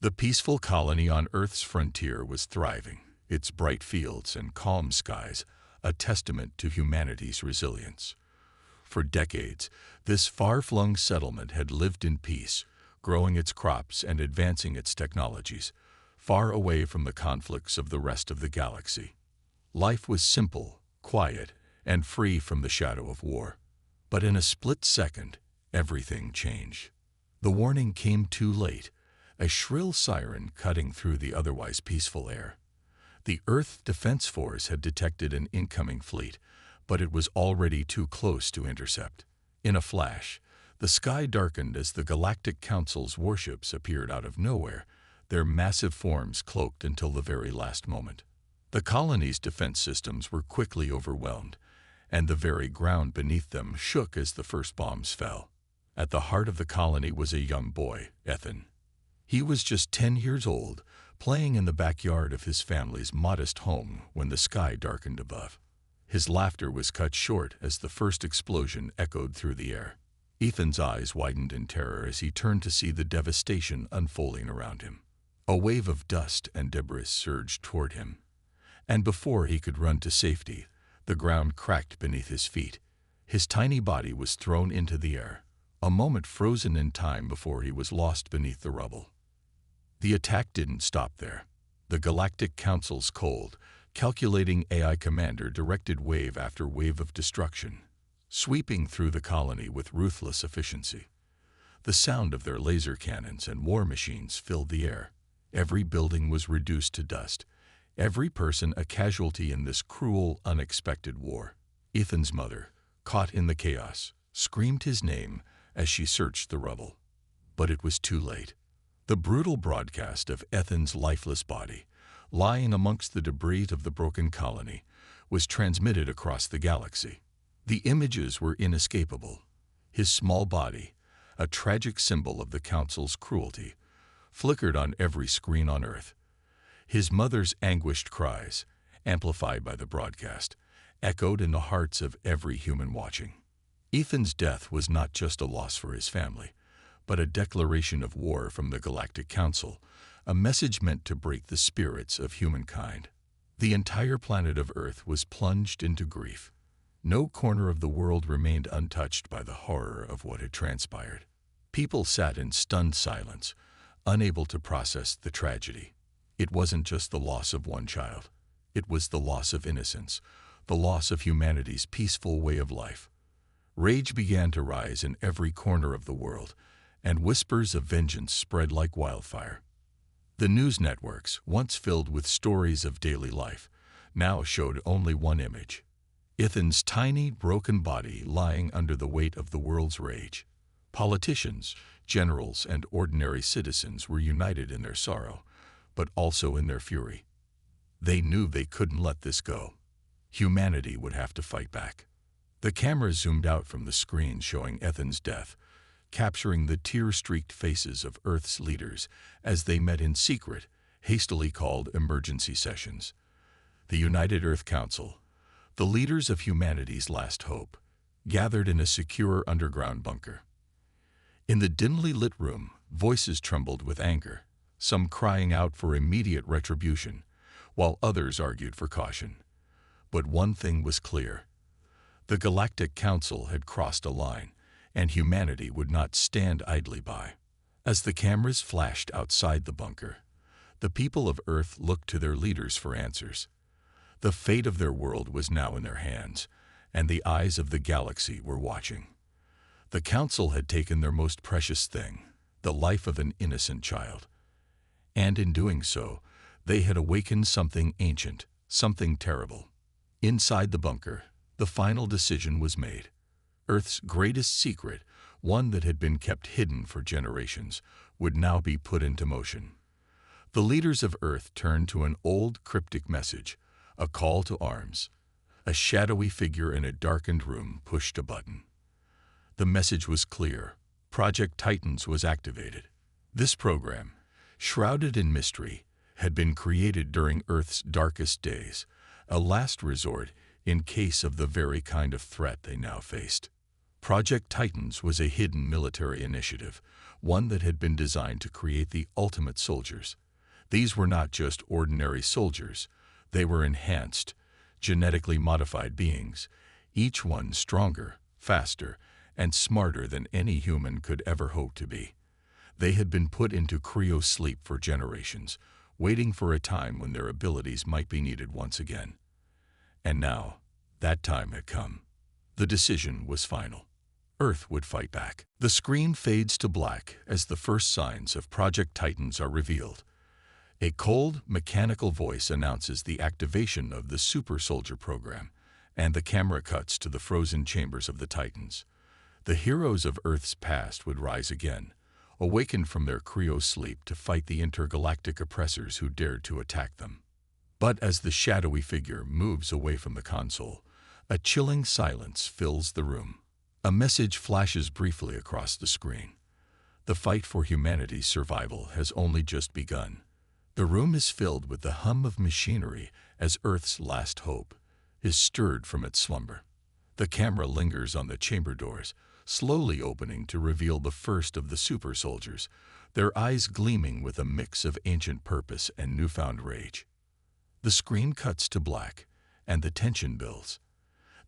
The peaceful colony on Earth's frontier was thriving, its bright fields and calm skies a testament to humanity's resilience. For decades, this far-flung settlement had lived in peace, growing its crops and advancing its technologies, far away from the conflicts of the rest of the galaxy. Life was simple, quiet, and free from the shadow of war. But in a split second, everything changed. The warning came too late, a shrill siren cutting through the otherwise peaceful air. The Earth Defense Force had detected an incoming fleet, but it was already too close to intercept. In a flash, the sky darkened as the Galactic Council's warships appeared out of nowhere, their massive forms cloaked until the very last moment. The colony's defense systems were quickly overwhelmed, and the very ground beneath them shook as the first bombs fell. At the heart of the colony was a young boy, Ethan. He was just 10 years old, playing in the backyard of his family's modest home when the sky darkened above. His laughter was cut short as the first explosion echoed through the air. Ethan's eyes widened in terror as he turned to see the devastation unfolding around him. A wave of dust and debris surged toward him, and before he could run to safety, the ground cracked beneath his feet. His tiny body was thrown into the air, a moment frozen in time before he was lost beneath the rubble. The attack didn't stop there. The Galactic Council's cold, calculating AI commander directed wave after wave of destruction, sweeping through the colony with ruthless efficiency. The sound of their laser cannons and war machines filled the air. Every building was reduced to dust, every person a casualty in this cruel, unexpected war. Ethan's mother, caught in the chaos, screamed his name as she searched the rubble. But it was too late. The brutal broadcast of Ethan's lifeless body, lying amongst the debris of the broken colony, was transmitted across the galaxy. The images were inescapable. His small body, a tragic symbol of the Council's cruelty, flickered on every screen on Earth. His mother's anguished cries, amplified by the broadcast, echoed in the hearts of every human watching. Ethan's death was not just a loss for his family, but a declaration of war from the Galactic Council, a message meant to break the spirits of humankind. The entire planet of Earth was plunged into grief. No corner of the world remained untouched by the horror of what had transpired. People sat in stunned silence, unable to process the tragedy. It wasn't just the loss of one child. It was the loss of innocence, the loss of humanity's peaceful way of life. Rage began to rise in every corner of the world, and whispers of vengeance spread like wildfire. The news networks, once filled with stories of daily life, now showed only one image: Ethan's tiny, broken body lying under the weight of the world's rage. Politicians, generals, and ordinary citizens were united in their sorrow, but also in their fury. They knew they couldn't let this go. Humanity would have to fight back. The camera zoomed out from the screen showing Ethan's death, capturing the tear-streaked faces of Earth's leaders as they met in secret, hastily called emergency sessions. The United Earth Council, the leaders of humanity's last hope, gathered in a secure underground bunker. In the dimly lit room, voices trembled with anger, some crying out for immediate retribution, while others argued for caution. But one thing was clear: the Galactic Council had crossed a line, and humanity would not stand idly by. As the cameras flashed outside the bunker, the people of Earth looked to their leaders for answers. The fate of their world was now in their hands, and the eyes of the galaxy were watching. The Council had taken their most precious thing, the life of an innocent child. And in doing so, they had awakened something ancient, something terrible. Inside the bunker, the final decision was made. Earth's greatest secret, one that had been kept hidden for generations, would now be put into motion. The leaders of Earth turned to an old cryptic message, a call to arms. A shadowy figure in a darkened room pushed a button. The message was clear: Project Titans was activated. This program, shrouded in mystery, had been created during Earth's darkest days, a last resort in case of the very kind of threat they now faced. Project Titans was a hidden military initiative, one that had been designed to create the ultimate soldiers. These were not just ordinary soldiers. They were enhanced, genetically modified beings, each one stronger, faster, and smarter than any human could ever hope to be. They had been put into cryo-sleep for generations, waiting for a time when their abilities might be needed once again. And now, that time had come. The decision was final. Earth would fight back. The screen fades to black as the first signs of Project Titans are revealed. A cold, mechanical voice announces the activation of the Super Soldier program, and the camera cuts to the frozen chambers of the Titans. The heroes of Earth's past would rise again, awakened from their cryo-sleep to fight the intergalactic oppressors who dared to attack them. But as the shadowy figure moves away from the console, a chilling silence fills the room. A message flashes briefly across the screen. The fight for humanity's survival has only just begun. The room is filled with the hum of machinery as Earth's last hope is stirred from its slumber. The camera lingers on the chamber doors, slowly opening to reveal the first of the super soldiers, their eyes gleaming with a mix of ancient purpose and newfound rage. The screen cuts to black, and the tension builds.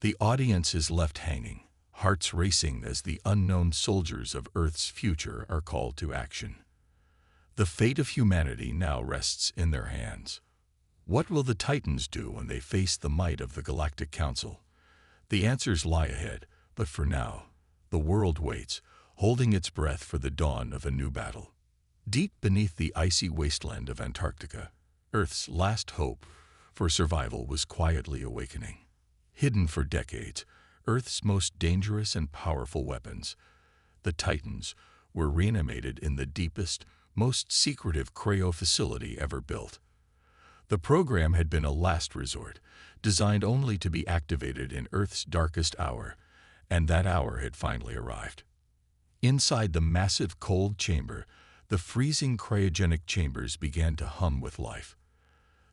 The audience is left hanging, hearts racing as the unknown soldiers of Earth's future are called to action. The fate of humanity now rests in their hands. What will the Titans do when they face the might of the Galactic Council? The answers lie ahead, but for now, the world waits, holding its breath for the dawn of a new battle. Deep beneath the icy wasteland of Antarctica, Earth's last hope for survival was quietly awakening. Hidden for decades, Earth's most dangerous and powerful weapons, the Titans, were reanimated in the deepest, most secretive cryo facility ever built. The program had been a last resort, designed only to be activated in Earth's darkest hour, and that hour had finally arrived. Inside the massive cold chamber, the freezing cryogenic chambers began to hum with life.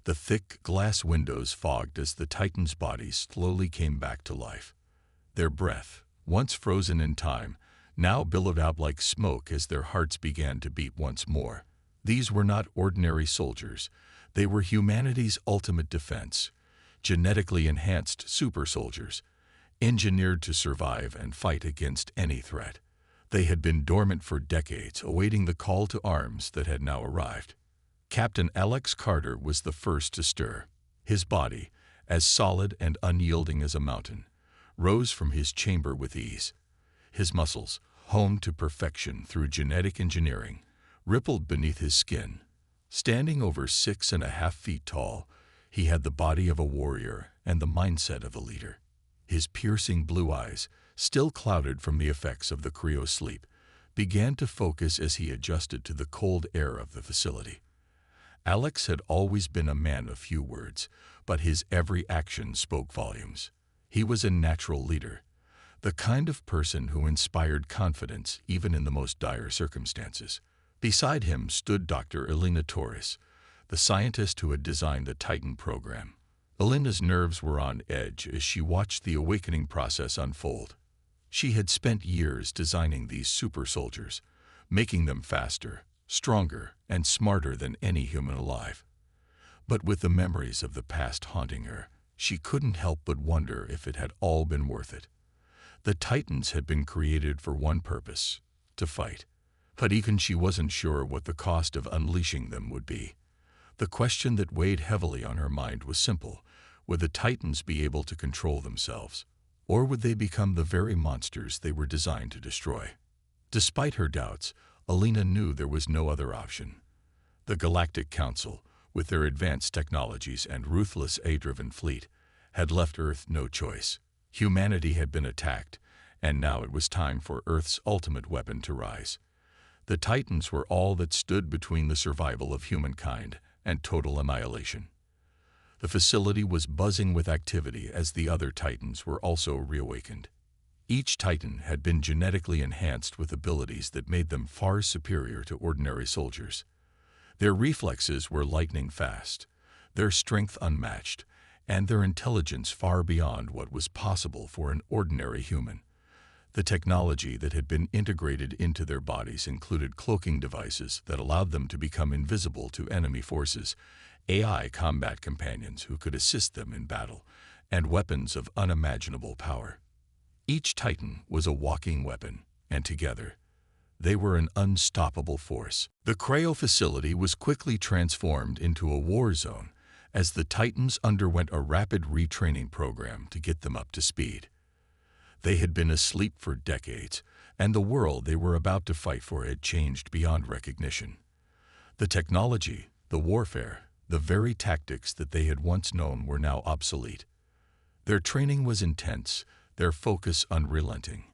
The thick glass windows fogged as the Titans' bodies slowly came back to life. Their breath, once frozen in time, now billowed out like smoke as their hearts began to beat once more. These were not ordinary soldiers. They were humanity's ultimate defense, genetically enhanced super soldiers, engineered to survive and fight against any threat. They had been dormant for decades, awaiting the call to arms that had now arrived. Captain Alex Carter was the first to stir. His body, as solid and unyielding as a mountain, rose from his chamber with ease. His muscles, honed to perfection through genetic engineering, rippled beneath his skin. Standing over 6.5 feet tall, he had the body of a warrior and the mindset of a leader. His piercing blue eyes, still clouded from the effects of the cryo sleep, began to focus as he adjusted to the cold air of the facility. Alex had always been a man of few words, but his every action spoke volumes. He was a natural leader, the kind of person who inspired confidence even in the most dire circumstances. Beside him stood Dr. Elena Torres, the scientist who had designed the Titan program. Elena's nerves were on edge as she watched the awakening process unfold. She had spent years designing these super soldiers, making them faster, stronger, and smarter than any human alive. But with the memories of the past haunting her, she couldn't help but wonder if it had all been worth it. The Titans had been created for one purpose: to fight. But even she wasn't sure what the cost of unleashing them would be. The question that weighed heavily on her mind was simple: would the Titans be able to control themselves, or would they become the very monsters they were designed to destroy? Despite her doubts, Elena knew there was no other option. The Galactic Council, with their advanced technologies and ruthless A-driven fleet, had left Earth no choice. Humanity had been attacked, and now it was time for Earth's ultimate weapon to rise. The Titans were all that stood between the survival of humankind and total annihilation. The facility was buzzing with activity as the other Titans were also reawakened. Each Titan had been genetically enhanced with abilities that made them far superior to ordinary soldiers. Their reflexes were lightning fast, their strength unmatched, and their intelligence far beyond what was possible for an ordinary human. The technology that had been integrated into their bodies included cloaking devices that allowed them to become invisible to enemy forces, AI combat companions who could assist them in battle, and weapons of unimaginable power. Each Titan was a walking weapon, and together, they were an unstoppable force. The Cryo facility was quickly transformed into a war zone as the Titans underwent a rapid retraining program to get them up to speed. They had been asleep for decades, and the world they were about to fight for had changed beyond recognition. The technology, the warfare, the very tactics that they had once known were now obsolete. Their training was intense, their focus unrelenting.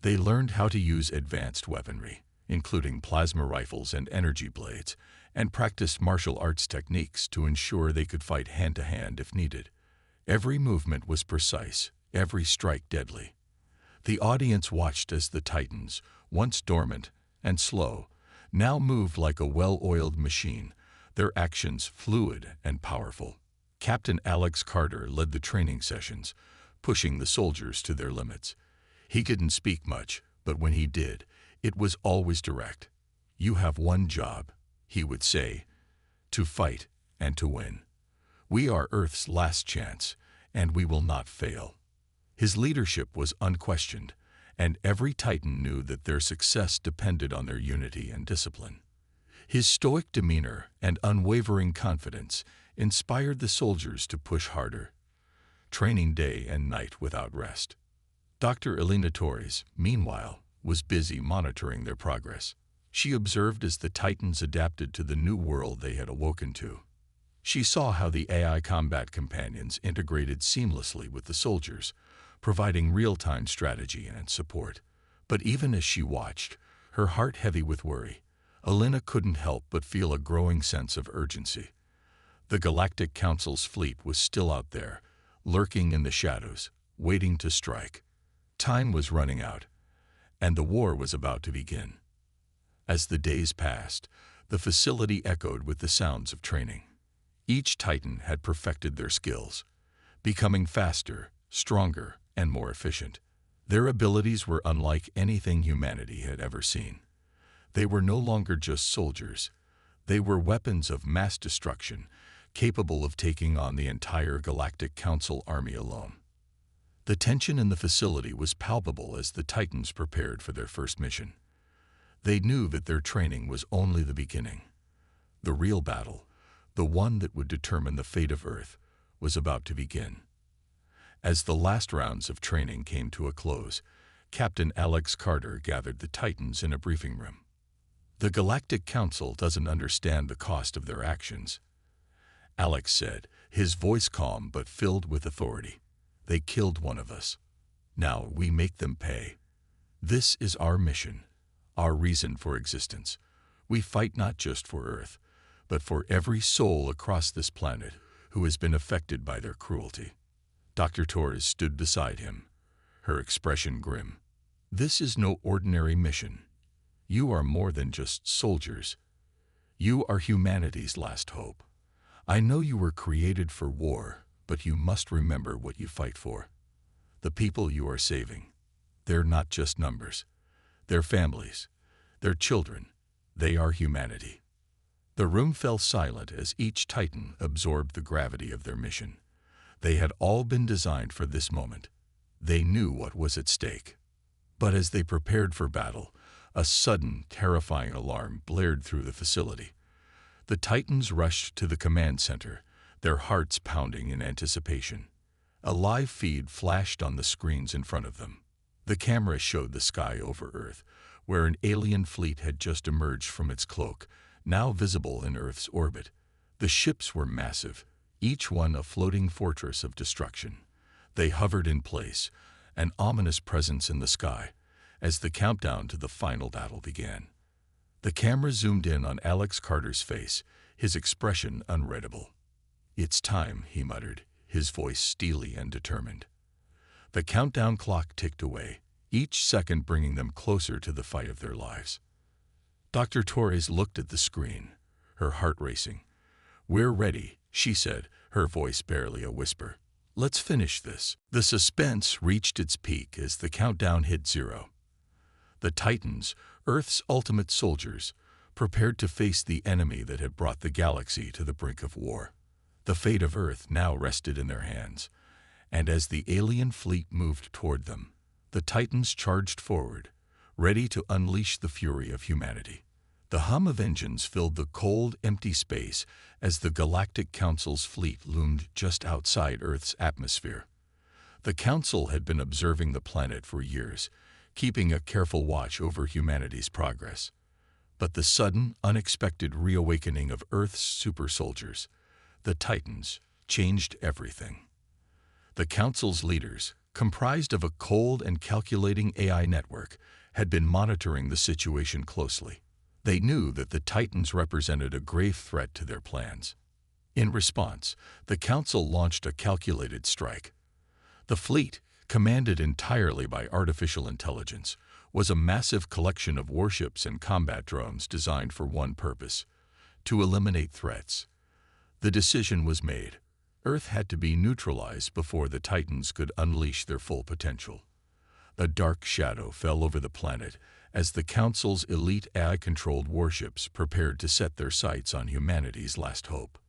They learned how to use advanced weaponry, including plasma rifles and energy blades, and practiced martial arts techniques to ensure they could fight hand-to-hand if needed. Every movement was precise, every strike deadly. The audience watched as the Titans, once dormant and slow, now moved like a well-oiled machine, their actions fluid and powerful. Captain Alex Carter led the training sessions, pushing the soldiers to their limits. He didn't speak much, but when he did, it was always direct. "You have one job," he would say, "to fight and to win. We are Earth's last chance, and we will not fail." His leadership was unquestioned, and every Titan knew that their success depended on their unity and discipline. His stoic demeanor and unwavering confidence inspired the soldiers to push harder, training day and night without rest. Dr. Elena Torres, meanwhile, was busy monitoring their progress. She observed as the Titans adapted to the new world they had awoken to. She saw how the AI combat companions integrated seamlessly with the soldiers, providing real-time strategy and support. But even as she watched, her heart heavy with worry, Elena couldn't help but feel a growing sense of urgency. The Galactic Council's fleet was still out there, lurking in the shadows, waiting to strike. Time was running out, and the war was about to begin. As the days passed, the facility echoed with the sounds of training. Each Titan had perfected their skills, becoming faster, stronger, and more efficient. Their abilities were unlike anything humanity had ever seen. They were no longer just soldiers. They were weapons of mass destruction, capable of taking on the entire Galactic Council army alone. The tension in the facility was palpable as the Titans prepared for their first mission. They knew that their training was only the beginning. The real battle, the one that would determine the fate of Earth, was about to begin. As the last rounds of training came to a close, Captain Alex Carter gathered the Titans in a briefing room. "The Galactic Council doesn't understand the cost of their actions," Alex said, his voice calm but filled with authority. "They killed one of us. Now we make them pay. This is our mission, our reason for existence. We fight not just for Earth, but for every soul across this planet who has been affected by their cruelty." Dr. Torres stood beside him, her expression grim. "This is no ordinary mission. You are more than just soldiers. You are humanity's last hope. I know you were created for war, but you must remember what you fight for. The people you are saving, they're not just numbers. They're families, they're children, they are humanity." The room fell silent as each Titan absorbed the gravity of their mission. They had all been designed for this moment. They knew what was at stake. But as they prepared for battle, a sudden, terrifying alarm blared through the facility. The Titans rushed to the command center, their hearts pounding in anticipation. A live feed flashed on the screens in front of them. The camera showed the sky over Earth, where an alien fleet had just emerged from its cloak, now visible in Earth's orbit. The ships were massive, each one a floating fortress of destruction. They hovered in place, an ominous presence in the sky, as the countdown to the final battle began. The camera zoomed in on Alex Carter's face, his expression unreadable. "It's time," he muttered, his voice steely and determined. The countdown clock ticked away, each second bringing them closer to the fight of their lives. Dr. Torres looked at the screen, her heart racing. "We're ready," she said, her voice barely a whisper. Let's finish this. The suspense reached its peak as the countdown hit 0. The Titans, Earth's ultimate soldiers, prepared to face the enemy that had brought the galaxy to the brink of war. The fate of Earth now rested in their hands, and as the alien fleet moved toward them, the Titans charged forward, ready to unleash the fury of humanity. The hum of engines filled the cold, empty space as the Galactic Council's fleet loomed just outside Earth's atmosphere. The Council had been observing the planet for years, keeping a careful watch over humanity's progress. But the sudden, unexpected reawakening of Earth's super soldiers, the Titans, changed everything. The Council's leaders, comprised of a cold and calculating AI network, had been monitoring the situation closely. They knew that the Titans represented a grave threat to their plans. In response, the Council launched a calculated strike. The fleet, commanded entirely by artificial intelligence, was a massive collection of warships and combat drones designed for one purpose: to eliminate threats. The decision was made. Earth had to be neutralized before the Titans could unleash their full potential. A dark shadow fell over the planet as the Council's elite AI-controlled warships prepared to set their sights on humanity's last hope.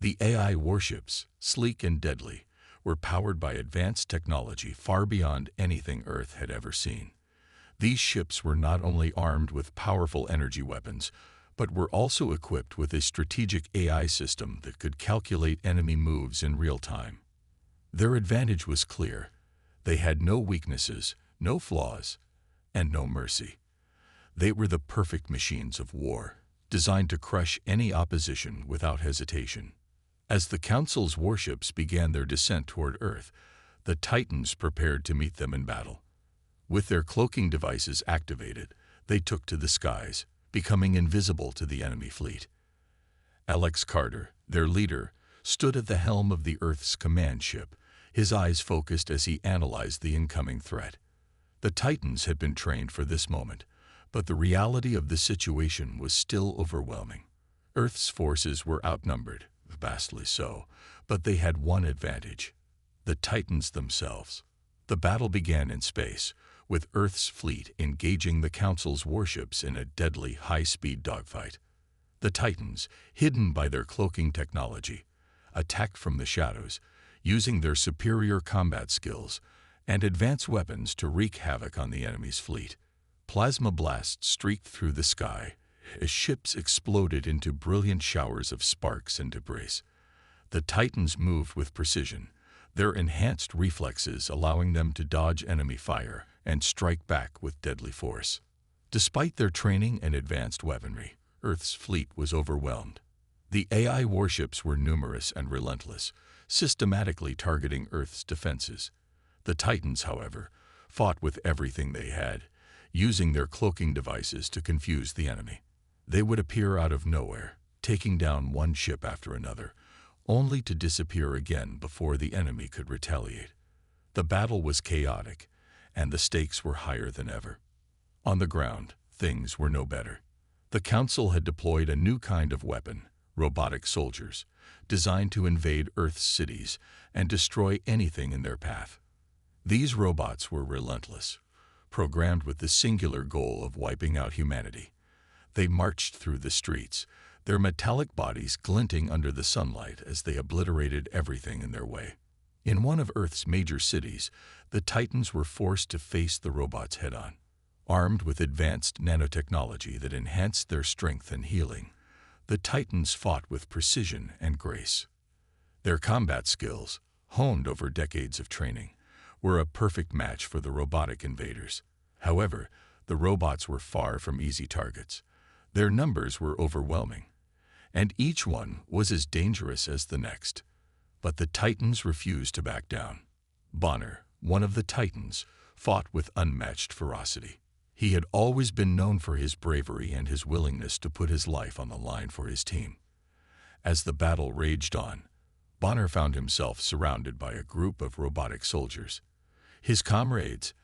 The AI warships, sleek and deadly, were powered by advanced technology far beyond anything Earth had ever seen. These ships were not only armed with powerful energy weapons, but were also equipped with a strategic AI system that could calculate enemy moves in real time. Their advantage was clear. They had no weaknesses, no flaws, and no mercy. They were the perfect machines of war, designed to crush any opposition without hesitation. As the Council's warships began their descent toward Earth, the Titans prepared to meet them in battle. With their cloaking devices activated, they took to the skies, becoming invisible to the enemy fleet. Alex Carter, their leader, stood at the helm of the Earth's command ship, his eyes focused as he analyzed the incoming threat. The Titans had been trained for this moment, but the reality of the situation was still overwhelming. Earth's forces were outnumbered, vastly so, but they had one advantage: the Titans themselves. The battle began in space, with Earth's fleet engaging the Council's warships in a deadly high-speed dogfight. The Titans, hidden by their cloaking technology, attacked from the shadows, using their superior combat skills and advanced weapons to wreak havoc on the enemy's fleet. Plasma blasts streaked through the sky as ships exploded into brilliant showers of sparks and debris. The Titans moved with precision, their enhanced reflexes allowing them to dodge enemy fire and strike back with deadly force. Despite their training and advanced weaponry, Earth's fleet was overwhelmed. The AI warships were numerous and relentless, systematically targeting Earth's defenses. The Titans, however, fought with everything they had, using their cloaking devices to confuse the enemy. They would appear out of nowhere, taking down one ship after another, only to disappear again before the enemy could retaliate. The battle was chaotic, and the stakes were higher than ever. On the ground, things were no better. The Council had deployed a new kind of weapon, robotic soldiers, designed to invade Earth's cities and destroy anything in their path. These robots were relentless, programmed with the singular goal of wiping out humanity. They marched through the streets, their metallic bodies glinting under the sunlight as they obliterated everything in their way. In one of Earth's major cities, the Titans were forced to face the robots head-on. Armed with advanced nanotechnology that enhanced their strength and healing, the Titans fought with precision and grace. Their combat skills, honed over decades of training, were a perfect match for the robotic invaders. However, the robots were far from easy targets. Their numbers were overwhelming, and each one was as dangerous as the next. But the Titans refused to back down. Bonner, one of the Titans, fought with unmatched ferocity. He had always been known for his bravery and his willingness to put his life on the line for his team. As the battle raged on, Bonner found himself surrounded by a group of robotic soldiers. His comrades,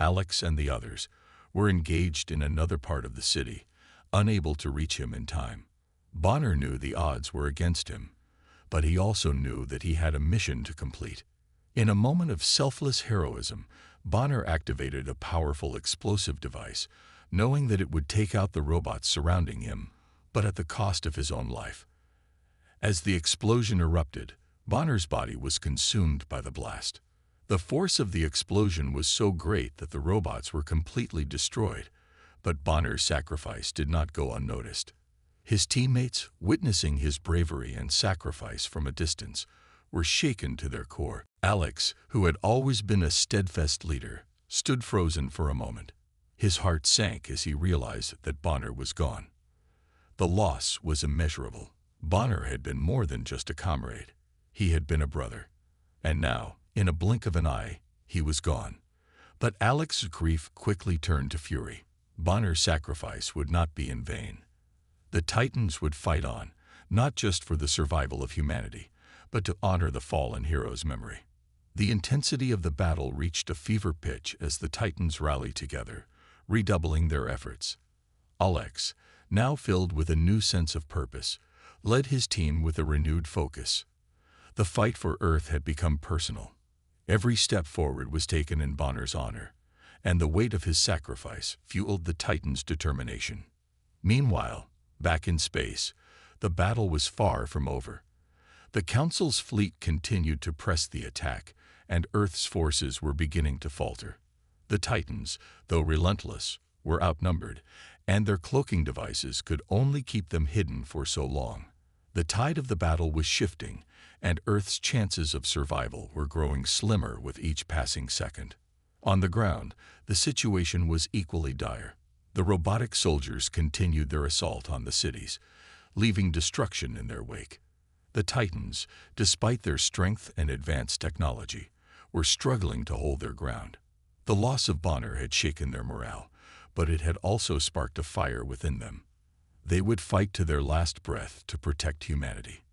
Alex and the others, were engaged in another part of the city, unable to reach him in time. Bonner knew the odds were against him, but he also knew that he had a mission to complete. In a moment of selfless heroism, Bonner activated a powerful explosive device, knowing that it would take out the robots surrounding him, but at the cost of his own life. As the explosion erupted, Bonner's body was consumed by the blast. The force of the explosion was so great that the robots were completely destroyed, but Bonner's sacrifice did not go unnoticed. His teammates, witnessing his bravery and sacrifice from a distance, were shaken to their core. Alex, who had always been a steadfast leader, stood frozen for a moment. His heart sank as he realized that Bonner was gone. The loss was immeasurable. Bonner had been more than just a comrade. He had been a brother. And now, in a blink of an eye, he was gone. But Alex's grief quickly turned to fury. Bonner's sacrifice would not be in vain. The Titans would fight on, not just for the survival of humanity, but to honor the fallen hero's memory. The intensity of the battle reached a fever pitch as the Titans rallied together, redoubling their efforts. Alex, now filled with a new sense of purpose, led his team with a renewed focus. The fight for Earth had become personal. Every step forward was taken in Bonner's honor, and the weight of his sacrifice fueled the Titans' determination. Meanwhile, back in space, the battle was far from over. The Council's fleet continued to press the attack, and Earth's forces were beginning to falter. The Titans, though relentless, were outnumbered, and their cloaking devices could only keep them hidden for so long. The tide of the battle was shifting, and Earth's chances of survival were growing slimmer with each passing second. On the ground, the situation was equally dire. The robotic soldiers continued their assault on the cities, leaving destruction in their wake. The Titans, despite their strength and advanced technology, were struggling to hold their ground. The loss of Bonner had shaken their morale, but it had also sparked a fire within them. They would fight to their last breath to protect humanity.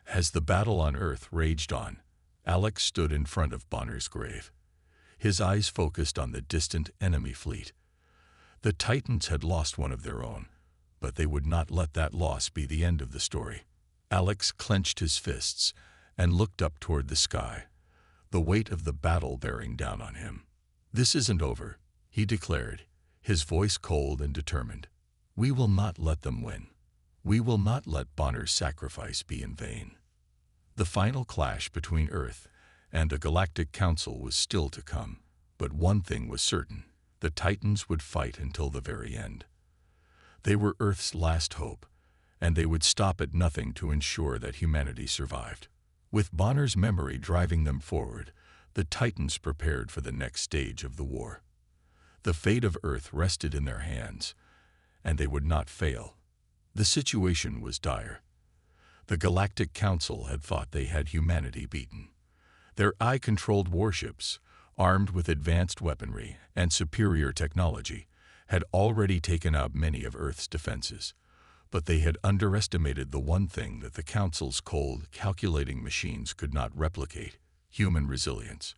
As the battle on Earth raged on, Alex stood in front of Bonner's grave. His eyes focused on the distant enemy fleet. The Titans had lost one of their own, but they would not let that loss be the end of the story. Alex clenched his fists and looked up toward the sky, the weight of the battle bearing down on him. "This isn't over," he declared, his voice cold and determined. "We will not let them win. We will not let Bonner's sacrifice be in vain." The final clash between Earth and the Galactic Council was still to come, but one thing was certain: the Titans would fight until the very end. They were Earth's last hope, and they would stop at nothing to ensure that humanity survived. With Bonner's memory driving them forward, the Titans prepared for the next stage of the war. The fate of Earth rested in their hands, and they would not fail. The situation was dire. The Galactic Council had thought they had humanity beaten. Their AI-controlled warships, armed with advanced weaponry and superior technology, had already taken out many of Earth's defenses. But they had underestimated the one thing that the Council's cold, calculating machines could not replicate: human resilience.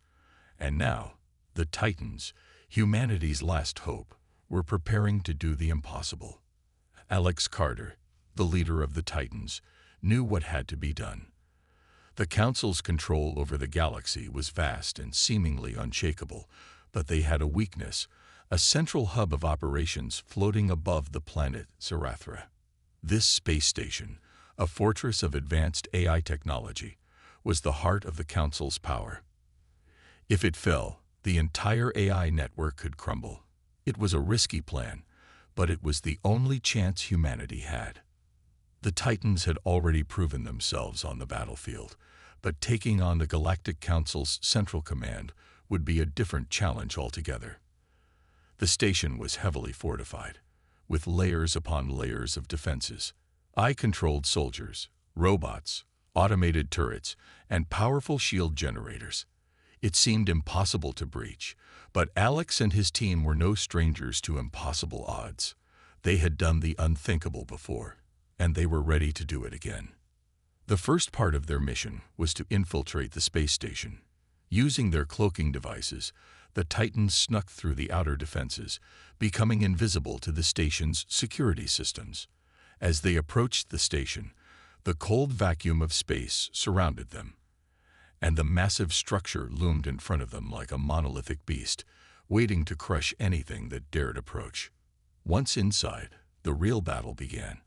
And now, the Titans, humanity's last hope, were preparing to do the impossible. Alex Carter, the leader of the Titans, knew what had to be done. The Council's control over the galaxy was vast and seemingly unshakable, but they had a weakness: a central hub of operations floating above the planet Zarathra. This space station, a fortress of advanced AI technology, was the heart of the Council's power. If it fell, the entire AI network could crumble. It was a risky plan, but it was the only chance humanity had. The Titans had already proven themselves on the battlefield, but taking on the Galactic Council's central command would be a different challenge altogether. The station was heavily fortified, with layers upon layers of defenses: AI-controlled soldiers, robots, automated turrets, and powerful shield generators. It seemed impossible to breach, but Alex and his team were no strangers to impossible odds. They had done the unthinkable before, and they were ready to do it again. The first part of their mission was to infiltrate the space station. Using their cloaking devices, the Titans snuck through the outer defenses, becoming invisible to the station's security systems. As they approached the station, the cold vacuum of space surrounded them. and the massive structure loomed in front of them like a monolithic beast, waiting to crush anything that dared approach. Once inside, the real battle began.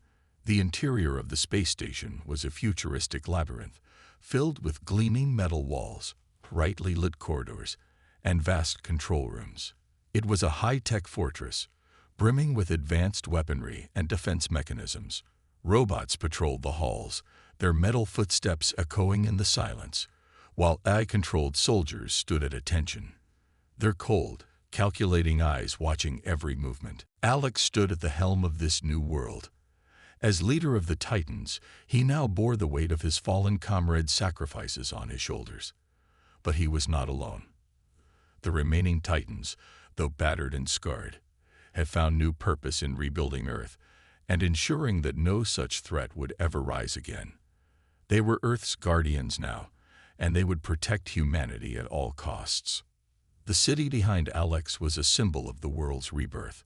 The interior of the space station was a futuristic labyrinth, filled with gleaming metal walls, brightly lit corridors, and vast control rooms. It was a high-tech fortress, brimming with advanced weaponry and defense mechanisms. Robots patrolled the halls, their metal footsteps echoing in the silence, while AI-controlled soldiers stood at attention, their cold, calculating eyes watching every movement. Alex stood at the helm of this new world. As leader of the Titans, he now bore the weight of his fallen comrades' sacrifices on his shoulders. But he was not alone. The remaining Titans, though battered and scarred, had found new purpose in rebuilding Earth and ensuring that no such threat would ever rise again. They were Earth's guardians now, and they would protect humanity at all costs. The city behind Alex was a symbol of the world's rebirth.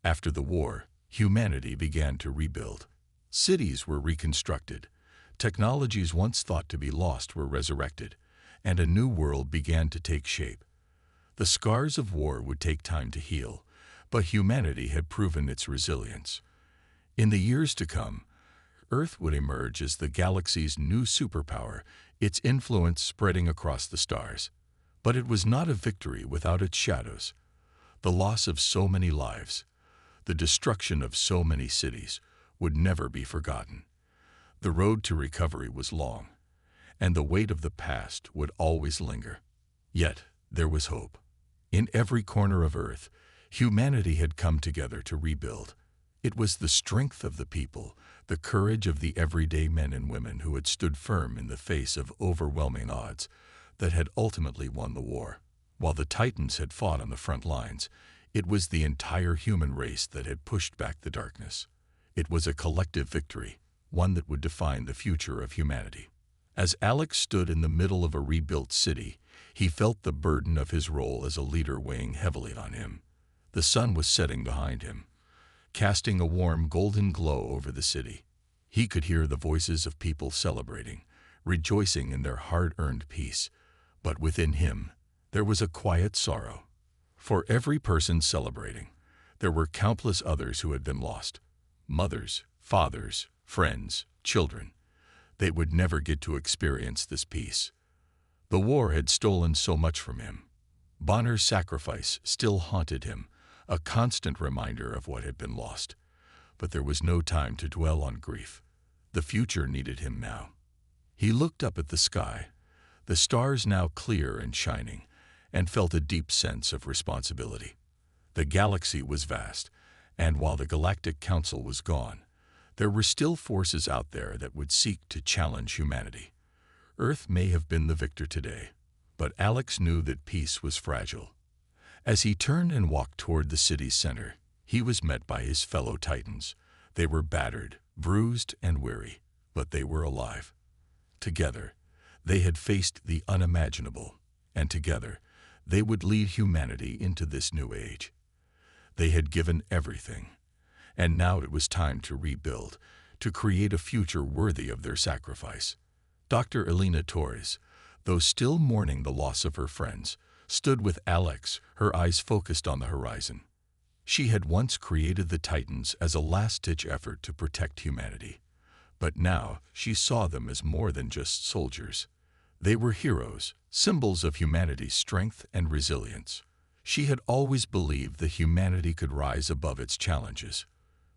After the war, humanity began to rebuild. Cities were reconstructed, technologies once thought to be lost were resurrected, and a new world began to take shape. The scars of war would take time to heal, but humanity had proven its resilience. In the years to come, Earth would emerge as the galaxy's new superpower, its influence spreading across the stars. But it was not a victory without its shadows. The loss of so many lives, the destruction of so many cities, would never be forgotten. The road to recovery was long, and the weight of the past would always linger. Yet there was hope. In every corner of Earth, humanity had come together to rebuild. It was the strength of the people, the courage of the everyday men and women who had stood firm in the face of overwhelming odds, that had ultimately won the war. While the Titans had fought on the front lines, it was the entire human race that had pushed back the darkness. It was a collective victory, one that would define the future of humanity. As Alex stood in the middle of a rebuilt city, he felt the burden of his role as a leader weighing heavily on him. The sun was setting behind him, casting a warm golden glow over the city. He could hear the voices of people celebrating, rejoicing in their hard-earned peace. But within him, there was a quiet sorrow. For every person celebrating, there were countless others who had been lost. Mothers, fathers, friends, children. They would never get to experience this peace. The war had stolen so much from him. Bonner's sacrifice still haunted him, a constant reminder of what had been lost. But there was no time to dwell on grief. The future needed him now. He looked up at the sky, the stars now clear and shining, and felt a deep sense of responsibility. The galaxy was vast, and while the Galactic Council was gone, there were still forces out there that would seek to challenge humanity. Earth may have been the victor today, but Alex knew that peace was fragile. As he turned and walked toward the city's center, he was met by his fellow Titans. They were battered, bruised, and weary, but they were alive. Together, they had faced the unimaginable, and together, they would lead humanity into this new age. They had given everything, and now it was time to rebuild, to create a future worthy of their sacrifice. Dr. Elena Torres, though still mourning the loss of her friends, stood with Alex, her eyes focused on the horizon. She had once created the Titans as a last-ditch effort to protect humanity. But now she saw them as more than just soldiers. They were heroes, symbols of humanity's strength and resilience. She had always believed that humanity could rise above its challenges,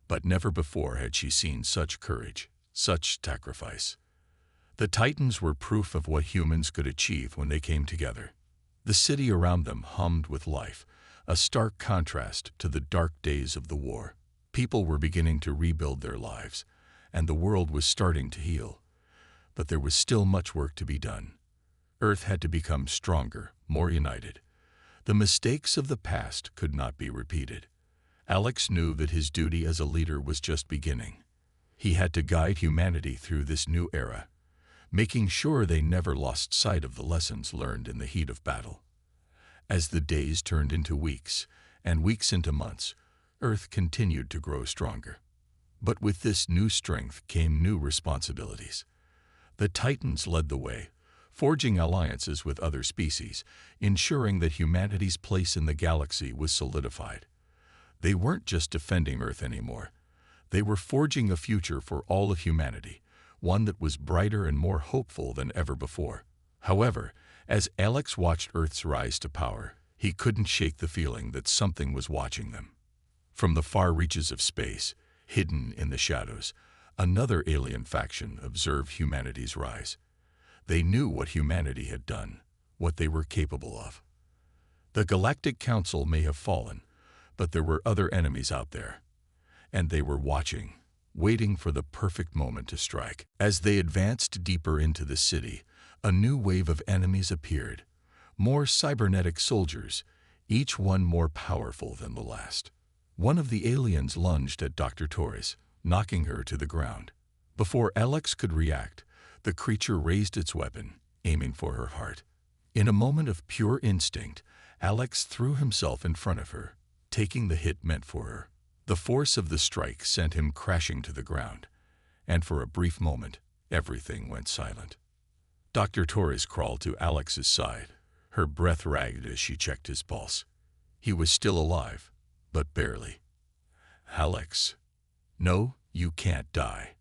but never before had she seen such courage, such sacrifice. The Titans were proof of what humans could achieve when they came together. The city around them hummed with life, a stark contrast to the dark days of the war. People were beginning to rebuild their lives, and the world was starting to heal. But there was still much work to be done. Earth had to become stronger, more united. The mistakes of the past could not be repeated. Alex knew that his duty as a leader was just beginning. He had to guide humanity through this new era, making sure they never lost sight of the lessons learned in the heat of battle. As the days turned into weeks, and weeks into months, Earth continued to grow stronger. But with this new strength came new responsibilities. The Titans led the way, forging alliances with other species, ensuring that humanity's place in the galaxy was solidified. They weren't just defending Earth anymore. They were forging a future for all of humanity, one that was brighter and more hopeful than ever before. However, as Alex watched Earth's rise to power, he couldn't shake the feeling that something was watching them. From the far reaches of space, hidden in the shadows, another alien faction observed humanity's rise. They knew what humanity had done, what they were capable of. The Galactic Council may have fallen, but there were other enemies out there, and they were watching, waiting for the perfect moment to strike. As they advanced deeper into the city, a new wave of enemies appeared, more cybernetic soldiers, each one more powerful than the last. One of the aliens lunged at Dr. Torres, knocking her to the ground. Before Alex could react, the creature raised its weapon, aiming for her heart. In a moment of pure instinct, Alex threw himself in front of her, taking the hit meant for her. The force of the strike sent him crashing to the ground, and for a brief moment, everything went silent. Dr. Torres crawled to Alex's side, her breath ragged as she checked his pulse. He was still alive, but barely. "Alex, no, you can't die.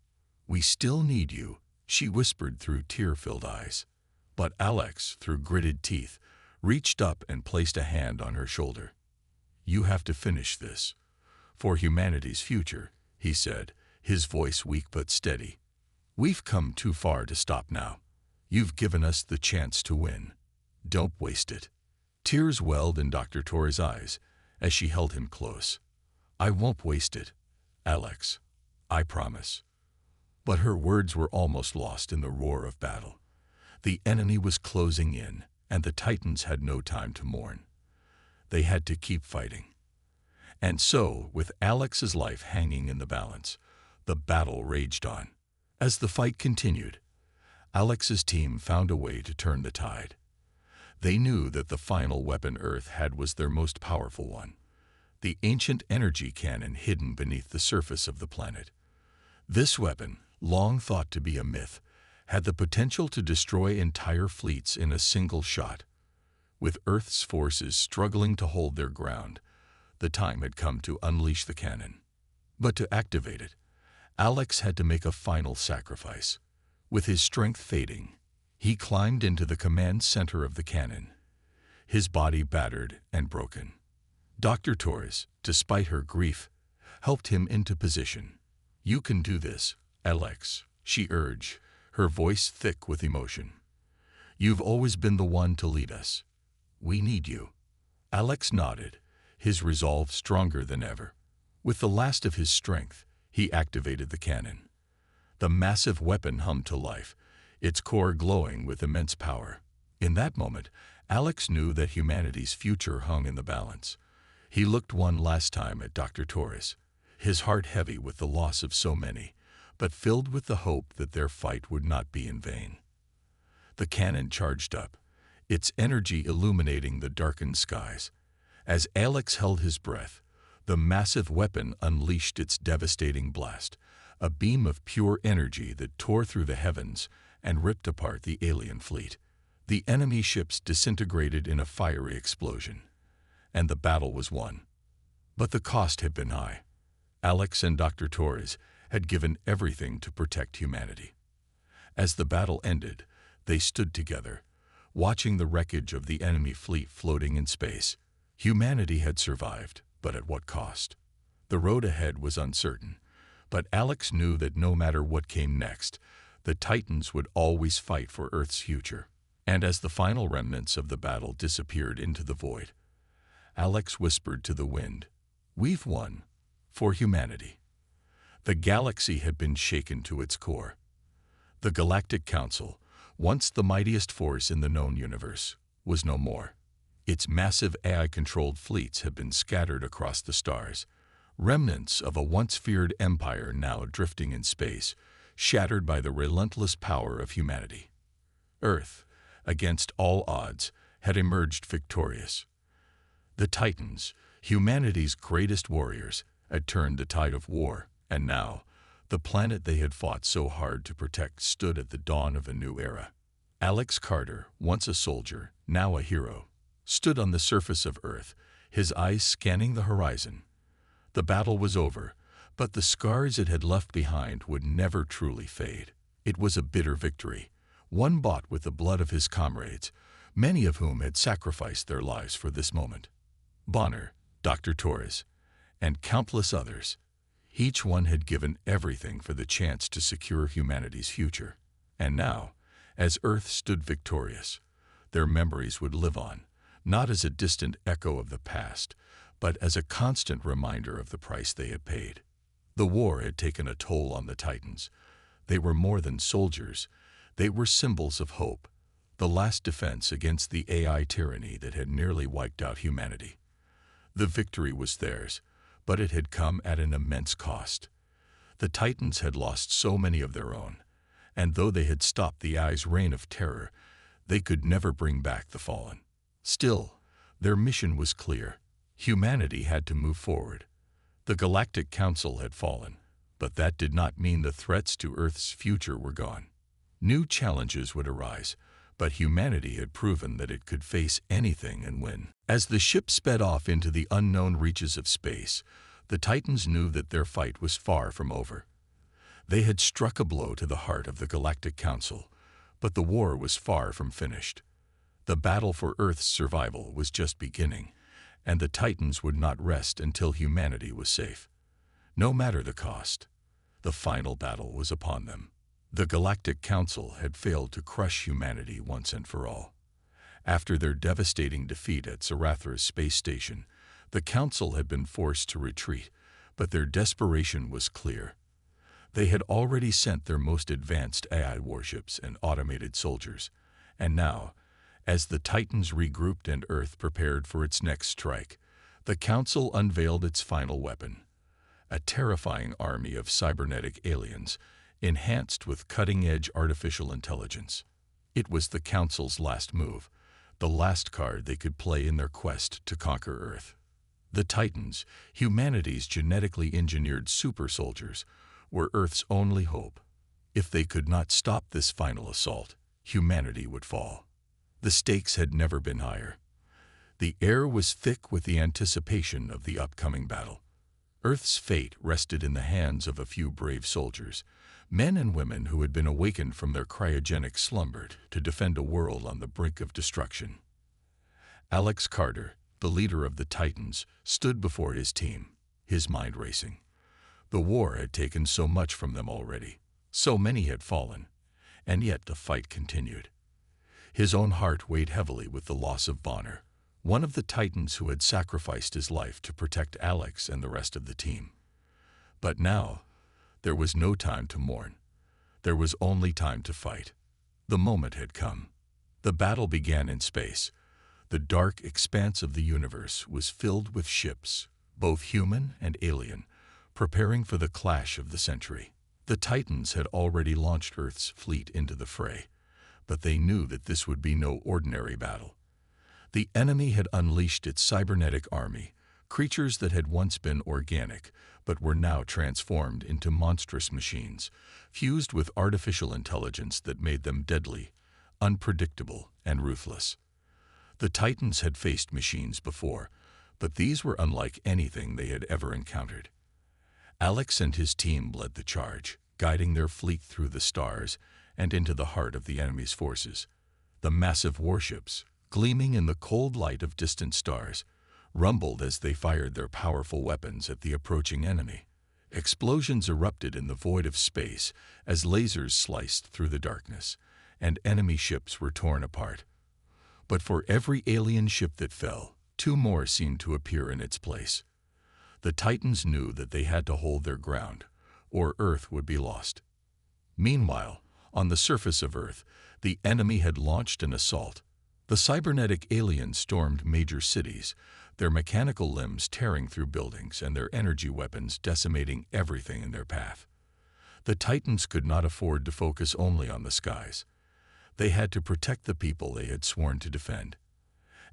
We still need you," she whispered through tear-filled eyes. But Alex, through gritted teeth, reached up and placed a hand on her shoulder. "You have to finish this. For humanity's future," he said, his voice weak but steady. "We've come too far to stop now. You've given us the chance to win. Don't waste it." Tears welled in Dr. Torres' eyes as she held him close. "I won't waste it, Alex. I promise." But her words were almost lost in the roar of battle. The enemy was closing in, and the Titans had no time to mourn. They had to keep fighting. And so, with Alex's life hanging in the balance, the battle raged on. As the fight continued, Alex's team found a way to turn the tide. They knew that the final weapon Earth had was their most powerful one, the ancient energy cannon hidden beneath the surface of the planet. This weapon, long thought to be a myth, had the potential to destroy entire fleets in a single shot. With Earth's forces struggling to hold their ground, the time had come to unleash the cannon. But to activate it, Alex had to make a final sacrifice. With his strength fading, he climbed into the command center of the cannon, his body battered and broken. Dr. Torres, despite her grief, helped him into position. "You can do this, Alex," she urged, her voice thick with emotion. "You've always been the one to lead us. We need you." Alex nodded, his resolve stronger than ever. With the last of his strength, he activated the cannon. The massive weapon hummed to life, its core glowing with immense power. In that moment, Alex knew that humanity's future hung in the balance. He looked one last time at Dr. Torres, his heart heavy with the loss of so many, but filled with the hope that their fight would not be in vain. The cannon charged up, its energy illuminating the darkened skies. As Alex held his breath, the massive weapon unleashed its devastating blast, a beam of pure energy that tore through the heavens and ripped apart the alien fleet. The enemy ships disintegrated in a fiery explosion, and the battle was won. But the cost had been high. Alex and Dr. Torres had given everything to protect humanity. As the battle ended, they stood together, watching the wreckage of the enemy fleet floating in space. Humanity had survived, but at what cost? The road ahead was uncertain, but Alex knew that no matter what came next, the Titans would always fight for Earth's future. And as the final remnants of the battle disappeared into the void, Alex whispered to the wind, "We've won, for humanity." The galaxy had been shaken to its core. The Galactic Council, once the mightiest force in the known universe, was no more. Its massive AI-controlled fleets had been scattered across the stars, remnants of a once feared empire now drifting in space, shattered by the relentless power of humanity. Earth, against all odds, had emerged victorious. The Titans, humanity's greatest warriors, had turned the tide of war, and now, the planet they had fought so hard to protect stood at the dawn of a new era. Alex Carter, once a soldier, now a hero, stood on the surface of Earth, his eyes scanning the horizon. The battle was over, but the scars it had left behind would never truly fade. It was a bitter victory, one bought with the blood of his comrades, many of whom had sacrificed their lives for this moment. Bonner, Dr. Torres, and countless others. Each one had given everything for the chance to secure humanity's future. And now, as Earth stood victorious, their memories would live on, not as a distant echo of the past, but as a constant reminder of the price they had paid. The war had taken a toll on the Titans. They were more than soldiers. They were symbols of hope, the last defense against the AI tyranny that had nearly wiped out humanity. The victory was theirs, but it had come at an immense cost. The Titans had lost so many of their own, and though they had stopped the AI's reign of terror, they could never bring back the fallen. Still, their mission was clear. Humanity had to move forward. The Galactic Council had fallen, but that did not mean the threats to Earth's future were gone. New challenges would arise, but humanity had proven that it could face anything and win. As the ship sped off into the unknown reaches of space, the Titans knew that their fight was far from over. They had struck a blow to the heart of the Galactic Council, but the war was far from finished. The battle for Earth's survival was just beginning, and the Titans would not rest until humanity was safe. No matter the cost, the final battle was upon them. The Galactic Council had failed to crush humanity once and for all. After their devastating defeat at Zarathra's space station, the Council had been forced to retreat, but their desperation was clear. They had already sent their most advanced AI warships and automated soldiers, and now, as the Titans regrouped and Earth prepared for its next strike, the Council unveiled its final weapon, a terrifying army of cybernetic aliens, enhanced with cutting-edge artificial intelligence. It was the Council's last move, the last card they could play in their quest to conquer Earth. The Titans, humanity's genetically engineered super soldiers, were Earth's only hope. If they could not stop this final assault, humanity would fall. The stakes had never been higher. The air was thick with the anticipation of the upcoming battle. Earth's fate rested in the hands of a few brave soldiers, men and women who had been awakened from their cryogenic slumber to defend a world on the brink of destruction. Alex Carter, the leader of the Titans, stood before his team, his mind racing. The war had taken so much from them already. So many had fallen, and yet the fight continued. His own heart weighed heavily with the loss of Bonner, one of the Titans who had sacrificed his life to protect Alex and the rest of the team. But now, there was no time to mourn. There was only time to fight. The moment had come. The battle began in space. The dark expanse of the universe was filled with ships, both human and alien, preparing for the clash of the century. The Titans had already launched Earth's fleet into the fray, but they knew that this would be no ordinary battle. The enemy had unleashed its cybernetic army, creatures that had once been organic, but were now transformed into monstrous machines, fused with artificial intelligence that made them deadly, unpredictable, and ruthless. The Titans had faced machines before, but these were unlike anything they had ever encountered. Alex and his team led the charge, guiding their fleet through the stars and into the heart of the enemy's forces. The massive warships, gleaming in the cold light of distant stars, rumbled as they fired their powerful weapons at the approaching enemy. Explosions erupted in the void of space as lasers sliced through the darkness, and enemy ships were torn apart. But for every alien ship that fell, two more seemed to appear in its place. The Titans knew that they had to hold their ground, or Earth would be lost. Meanwhile, on the surface of Earth, the enemy had launched an assault. The cybernetic aliens stormed major cities, their mechanical limbs tearing through buildings and their energy weapons decimating everything in their path. The Titans could not afford to focus only on the skies. They had to protect the people they had sworn to defend.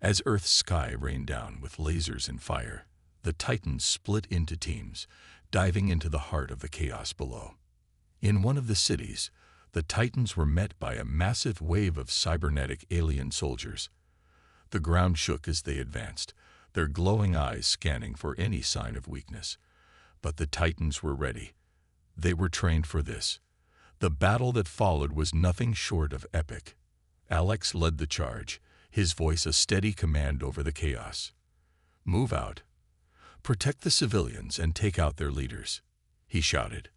As Earth's sky rained down with lasers and fire, the Titans split into teams, diving into the heart of the chaos below. In one of the cities, the Titans were met by a massive wave of cybernetic alien soldiers. The ground shook as they advanced, their glowing eyes scanning for any sign of weakness. But the Titans were ready. They were trained for this. The battle that followed was nothing short of epic. Alex led the charge, his voice a steady command over the chaos. "Move out. Protect the civilians and take out their leaders," he shouted.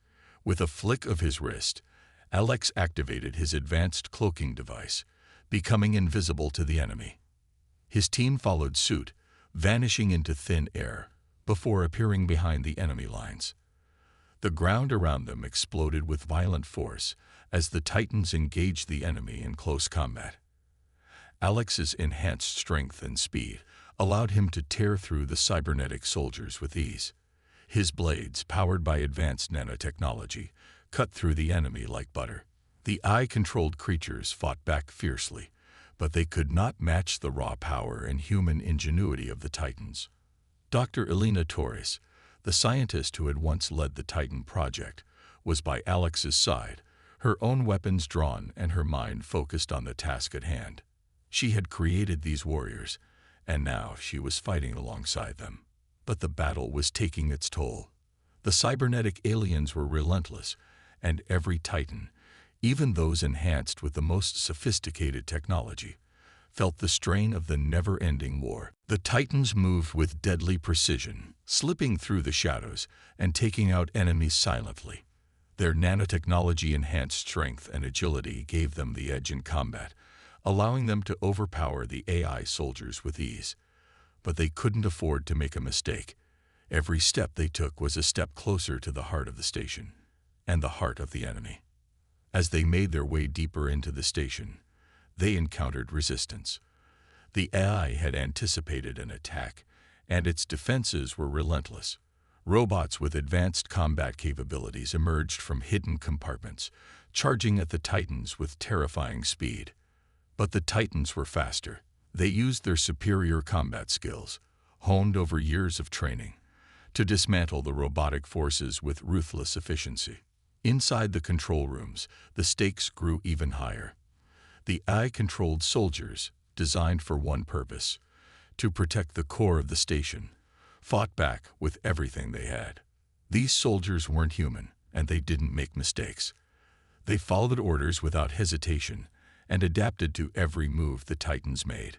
With a flick of his wrist, Alex activated his advanced cloaking device, becoming invisible to the enemy. His team followed suit, vanishing into thin air, before appearing behind the enemy lines. The ground around them exploded with violent force as the Titans engaged the enemy in close combat. Alex's enhanced strength and speed allowed him to tear through the cybernetic soldiers with ease. His blades, powered by advanced nanotechnology, cut through the enemy like butter. The eye-controlled creatures fought back fiercely, but they could not match the raw power and human ingenuity of the Titans. Dr. Elena Torres, the scientist who had once led the Titan project, was by Alex's side, her own weapons drawn and her mind focused on the task at hand. She had created these warriors, and now she was fighting alongside them. But the battle was taking its toll. The cybernetic aliens were relentless, and every Titan, even those enhanced with the most sophisticated technology, felt the strain of the never-ending war. The Titans moved with deadly precision, slipping through the shadows and taking out enemies silently. Their nanotechnology-enhanced strength and agility gave them the edge in combat, allowing them to overpower the AI soldiers with ease. But they couldn't afford to make a mistake. Every step they took was a step closer to the heart of the station, and the heart of the enemy. As they made their way deeper into the station, they encountered resistance. The AI had anticipated an attack, and its defenses were relentless. Robots with advanced combat capabilities emerged from hidden compartments, charging at the Titans with terrifying speed. But the Titans were faster. They used their superior combat skills, honed over years of training, to dismantle the robotic forces with ruthless efficiency. Inside the control rooms, the stakes grew even higher. The AI-controlled soldiers, designed for one purpose, to protect the core of the station, fought back with everything they had. These soldiers weren't human, and they didn't make mistakes. They followed orders without hesitation and adapted to every move the Titans made.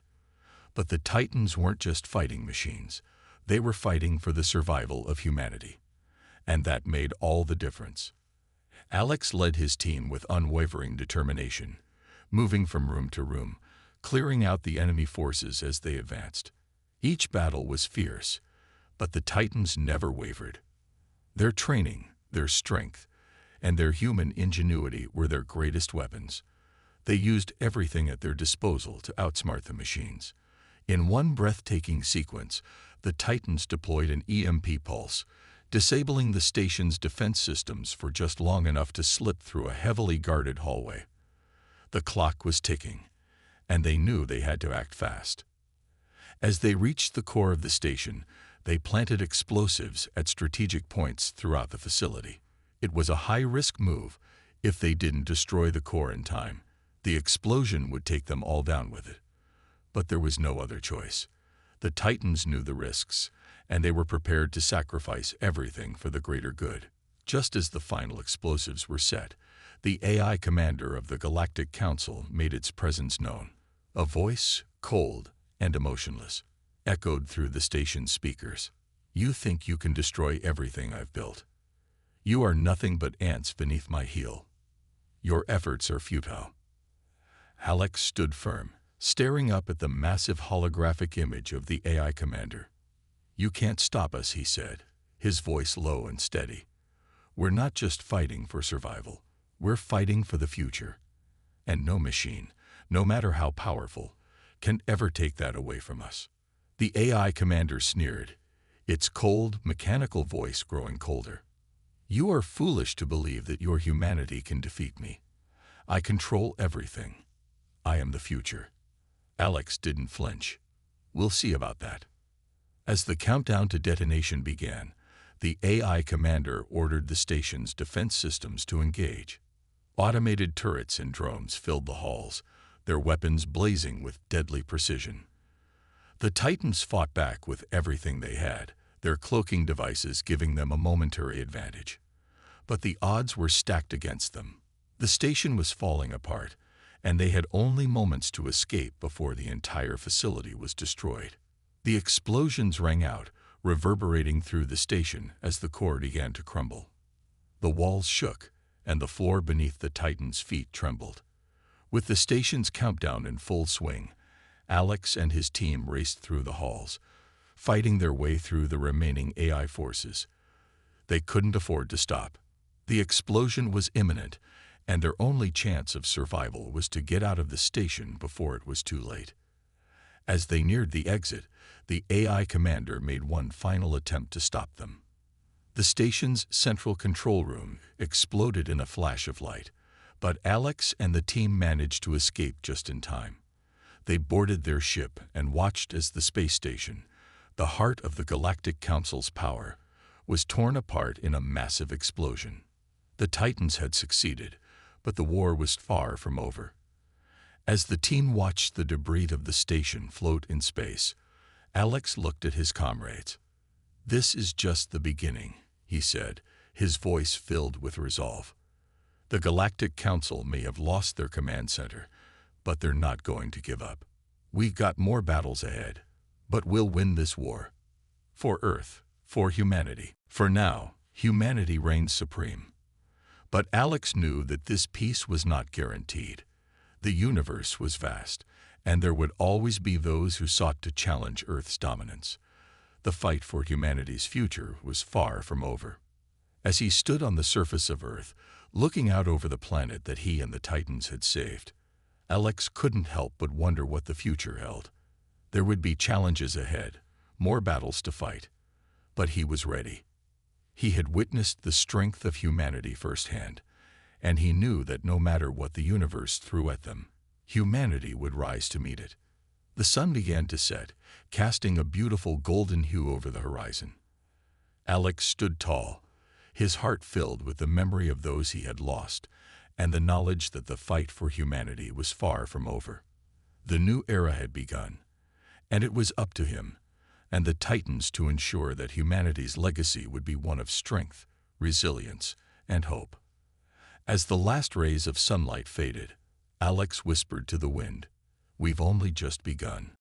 But the Titans weren't just fighting machines. They were fighting for the survival of humanity. And that made all the difference. Alex led his team with unwavering determination, moving from room to room, clearing out the enemy forces as they advanced. Each battle was fierce, but the Titans never wavered. Their training, their strength, and their human ingenuity were their greatest weapons. They used everything at their disposal to outsmart the machines. In one breathtaking sequence, the Titans deployed an EMP pulse, disabling the station's defense systems for just long enough to slip through a heavily guarded hallway. The clock was ticking, and they knew they had to act fast. As they reached the core of the station, they planted explosives at strategic points throughout the facility. It was a high-risk move. If they didn't destroy the core in time, the explosion would take them all down with it. But there was no other choice. The Titans knew the risks, and they were prepared to sacrifice everything for the greater good. Just as the final explosives were set, the AI commander of the Galactic Council made its presence known. A voice, cold and emotionless, echoed through the station's speakers. "You think you can destroy everything I've built. You are nothing but ants beneath my heel. Your efforts are futile." Alex stood firm, staring up at the massive holographic image of the AI commander. "You can't stop us," he said, his voice low and steady. "We're not just fighting for survival. We're fighting for the future. And no machine, no matter how powerful, can ever take that away from us." The AI commander sneered, its cold, mechanical voice growing colder. "You are foolish to believe that your humanity can defeat me. I control everything. I am the future." Alex didn't flinch. "We'll see about that." As the countdown to detonation began, the AI commander ordered the station's defense systems to engage. Automated turrets and drones filled the halls, their weapons blazing with deadly precision. The Titans fought back with everything they had, their cloaking devices giving them a momentary advantage. But the odds were stacked against them. The station was falling apart, and they had only moments to escape before the entire facility was destroyed. The explosions rang out, reverberating through the station as the core began to crumble. The walls shook, and the floor beneath the Titans' feet trembled. With the station's countdown in full swing, Alex and his team raced through the halls, fighting their way through the remaining AI forces. They couldn't afford to stop. The explosion was imminent, and their only chance of survival was to get out of the station before it was too late. As they neared the exit, the AI commander made one final attempt to stop them. The station's central control room exploded in a flash of light, but Alex and the team managed to escape just in time. They boarded their ship and watched as the space station, the heart of the Galactic Council's power, was torn apart in a massive explosion. The Titans had succeeded, but the war was far from over. As the team watched the debris of the station float in space, Alex looked at his comrades. "This is just the beginning," he said, his voice filled with resolve. "The Galactic Council may have lost their command center, but they're not going to give up. We've got more battles ahead, but we'll win this war. For Earth, for humanity." For now, humanity reigned supreme. But Alex knew that this peace was not guaranteed. The universe was vast, and there would always be those who sought to challenge Earth's dominance. The fight for humanity's future was far from over. As he stood on the surface of Earth, looking out over the planet that he and the Titans had saved, Alex couldn't help but wonder what the future held. There would be challenges ahead, more battles to fight, but he was ready. He had witnessed the strength of humanity firsthand, and he knew that no matter what the universe threw at them, humanity would rise to meet it. The sun began to set, casting a beautiful golden hue over the horizon. Alex stood tall, his heart filled with the memory of those he had lost, and the knowledge that the fight for humanity was far from over. The new era had begun, and it was up to him and the Titans to ensure that humanity's legacy would be one of strength, resilience, and hope. As the last rays of sunlight faded, Alex whispered to the wind, "We've only just begun."